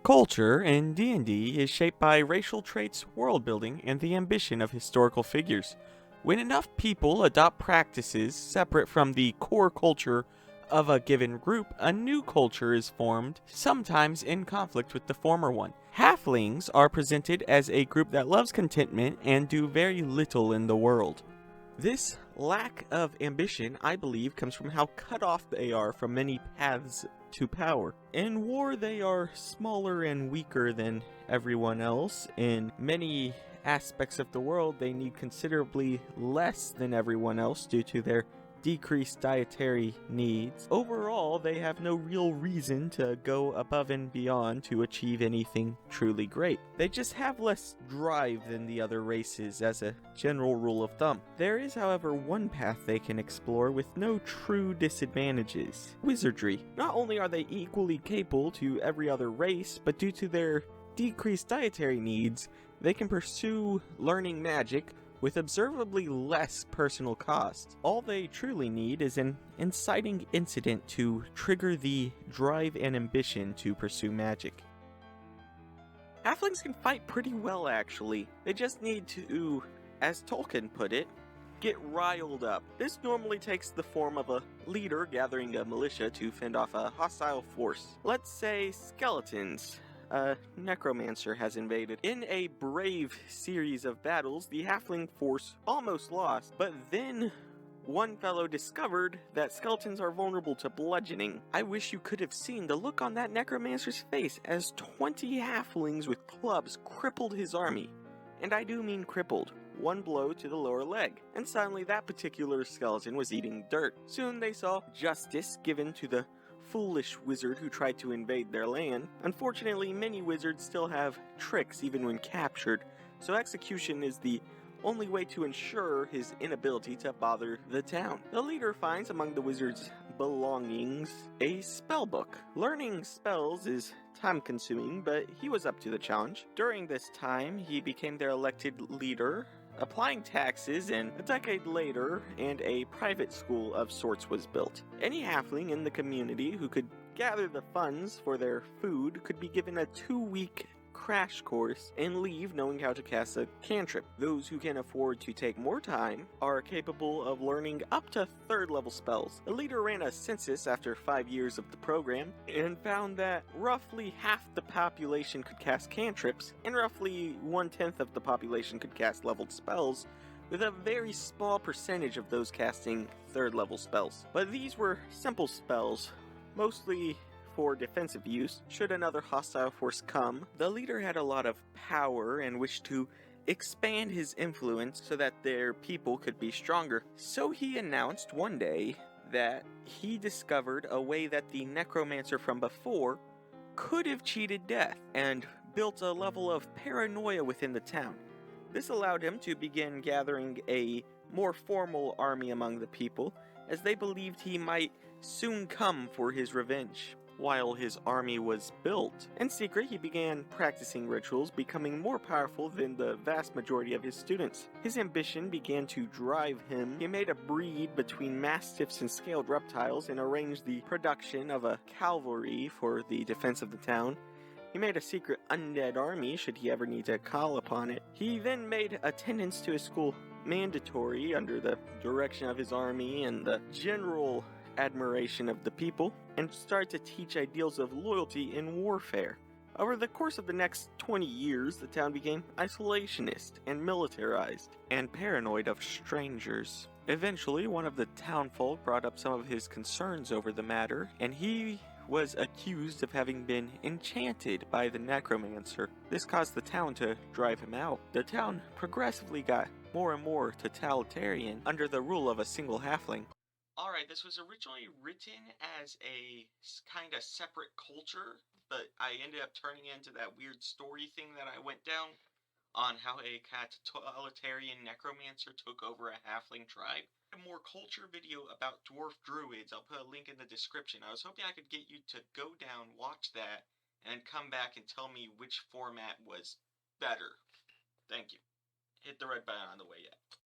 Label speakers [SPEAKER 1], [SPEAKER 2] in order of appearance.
[SPEAKER 1] Culture in D&D is shaped by racial traits, world building, and the ambition of historical figures. When enough people adopt practices separate from the core culture of a given group, a new culture is formed, sometimes in conflict with the former one. Halflings are presented as a group that loves contentment and do very little in the world. This lack of ambition, I believe, comes from how cut off they are from many paths to power. In war, they are smaller and weaker than everyone else. In many aspects of the world, they need considerably less than everyone else due to their decreased dietary needs. Overall, they have no real reason to go above and beyond to achieve anything truly great. They just have less drive than the other races as a general rule of thumb. There is, however, one path they can explore with no true disadvantages: wizardry. Not only are they equally capable to every other race, but due to their decreased dietary needs, they can pursue learning magic with observably less personal cost. All they truly need is an inciting incident to trigger the drive and ambition to pursue magic. Halflings can fight pretty well, actually. They just need to, as Tolkien put it, get riled up. This normally takes the form of a leader gathering a militia to fend off a hostile force. Let's say skeletons. A necromancer has invaded. In a brave series of battles, the halfling force almost lost, but then one fellow discovered that skeletons are vulnerable to bludgeoning. I wish you could have seen the look on that necromancer's face as 20 halflings with clubs crippled his army. And I do mean crippled. One blow to the lower leg, and suddenly that particular skeleton was eating dirt. Soon they saw justice given to the foolish wizard who tried to invade their land. Unfortunately, many wizards still have tricks even when captured, so execution is the only way to ensure his inability to bother the town. The leader finds among the wizard's belongings a spellbook. Learning spells is time-consuming, but he was up to the challenge. During this time, he became their elected leader, applying taxes, and a decade later, a private school of sorts was built. Any halfling in the community who could gather the funds for their food could be given a 2-week crash course and leave knowing how to cast a cantrip. Those who can afford to take more time are capable of learning up to 3rd level spells. The leader ran a census after 5 years of the program and found that roughly half the population could cast cantrips and roughly 1/10 of the population could cast leveled spells, with a very small percentage of those casting 3rd level spells. But these were simple spells, mostly for defensive use should another hostile force come. The leader had a lot of power and wished to expand his influence so that their people could be stronger. So he announced one day that he discovered a way that the necromancer from before could have cheated death, and built a level of paranoia within the town. This allowed him to begin gathering a more formal army among the people, as they believed he might soon come for his revenge. While his army was built, in secret he began practicing rituals, becoming more powerful than the vast majority of his students. His ambition began to drive him. He made a breed between mastiffs and scaled reptiles and arranged the production of a cavalry for the defense of the town. He made a secret undead army should he ever need to call upon it. He then made attendance to his school mandatory under the direction of his army and the general admiration of the people, and started to teach ideals of loyalty in warfare. Over the course of the next 20 years, the town became isolationist and militarized, and paranoid of strangers. Eventually, one of the townfolk brought up some of his concerns over the matter, and he was accused of having been enchanted by the necromancer. This caused the town to drive him out. The town progressively got more and more totalitarian under the rule of a single halfling. Alright, this was originally written as a kind of separate culture, but I ended up turning it into that weird story thing that I went down on how a totalitarian necromancer took over a halfling tribe. A more culture video about dwarf druids, I'll put a link in the description. I was hoping I could get you to go down, watch that, and come back and tell me which format was better. Thank you. Hit the red button on the way yet.